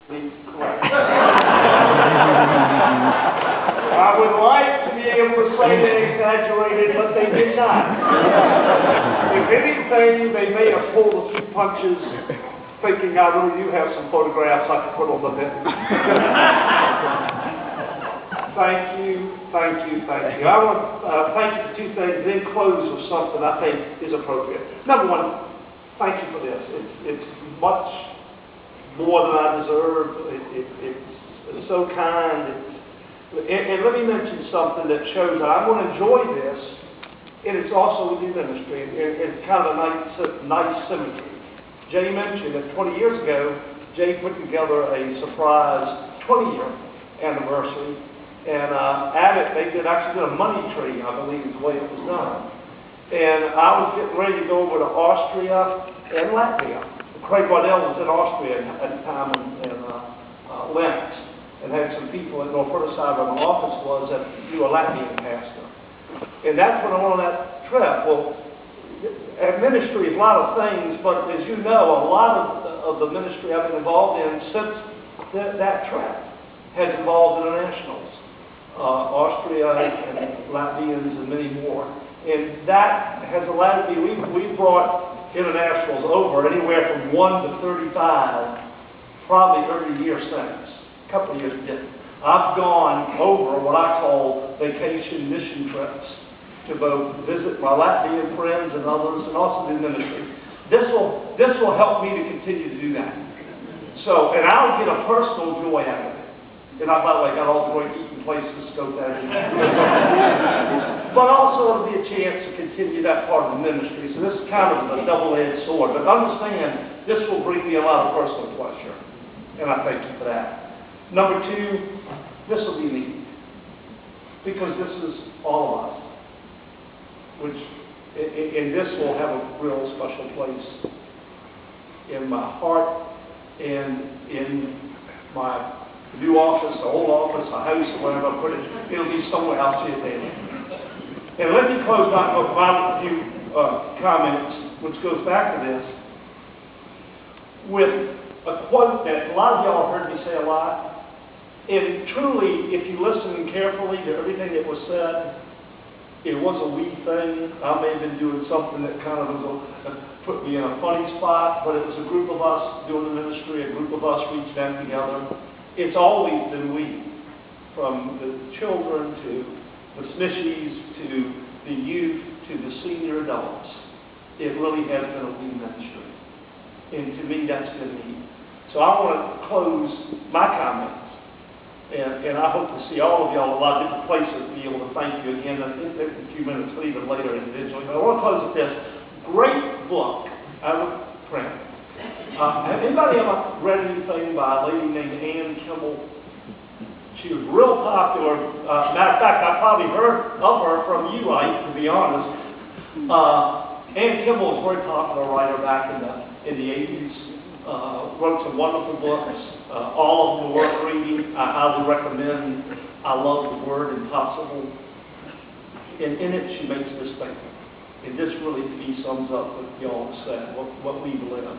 Correct. I would like to be able to say they exaggerated, but they did not. If anything, they may have pulled a few punches, thinking I really do have some photographs I could put on the net. Thank you. I want to thank you for two things, then close with something I think is appropriate. Number one, thank you for this. It's much more than I deserve. It's so kind. And let me mention something that shows that I'm going to enjoy this, and it's also within ministry. It's kind of a nice symmetry. Jay mentioned that 20 years ago, Jay put together a surprise 20-year anniversary. And at it, they actually did a money tree, I believe is the way it was done. And I was getting ready to go over to Austria and Latvia. Craig Waddell was in Austria at the time in Linux, and had some people that on the further side of my office was that you were a Latvian pastor. And that's when I went on that trip. Well, ministry is a lot of things, but as you know, a lot of the ministry I've been involved in since that trip has involved internationals. Austria and Latvians and many more. And that has allowed me, we've brought internationals over anywhere from 1 to 35, probably every year since. A couple of years didn't. I've gone over what I call vacation mission trips to both visit my Latvian friends and others and also do ministry. This will help me to continue to do that. So, and I'll get a personal joy out of it. And I, by the way, got all the great eating places to go there. But also it'll be a chance to continue that part of the ministry. So this is kind of a double-edged sword. But understand, this will bring me a lot of personal pleasure. And I thank you for that. Number two, this will be neat. Because this is all of us. And this will have a real special place in my heart and in my new office, the old office, a house, or wherever I put it. It'll be somewhere I'll see it there. And let me close my few comments, which goes back to this, with a quote that a lot of y'all have heard me say a lot. And truly, if you listen carefully to everything that was said, it was a we thing. I may have been doing something that kind of put me in a funny spot, but it was a group of us doing the ministry, a group of us reached out together. It's always been we, from the children to the smishies to the youth to the senior adults. It really has been a we ministry. And to me, that's been neat. So I want to close my comments. And I hope to see all of y'all in a lot of different places be able to thank you again in a few minutes, but even later individually. But I want to close with this great book out of print. Have anybody ever read anything by a lady named Ann Kimball? She was real popular. Matter of fact, I probably heard of her from you, Ike, to be honest. Ann Kimball was a very popular writer back in the 80s. Wrote some wonderful books. All of them are worth reading. I highly recommend. I love the word impossible. And in it, she makes this statement. And this really, to me, sums up what y'all said, what we believe in.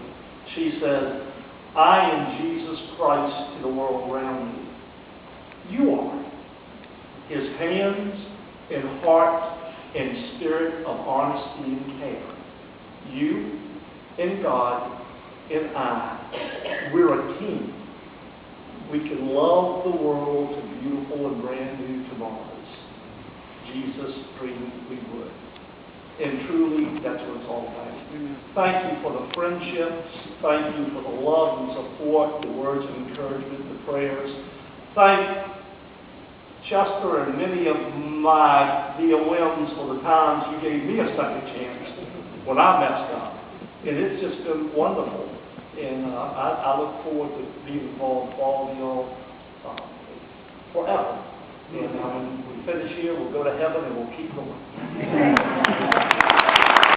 She says, I am Jesus Christ to the world around you. You are his hands and heart and spirit of honesty and care. You and God and I, we're a team. We can love the world to beautiful and brand new tomorrows. Jesus dreamed we would. And truly, that's what it's all about. Thank you for the friendships. Thank you for the love and support, the words of encouragement, the prayers. Thank Chester and many of my DOMs for the times you gave me a second chance when I messed up. And it's just been wonderful. And I look forward to being involved with all of y'all forever. And when we finish here, we'll go to heaven and we'll keep going.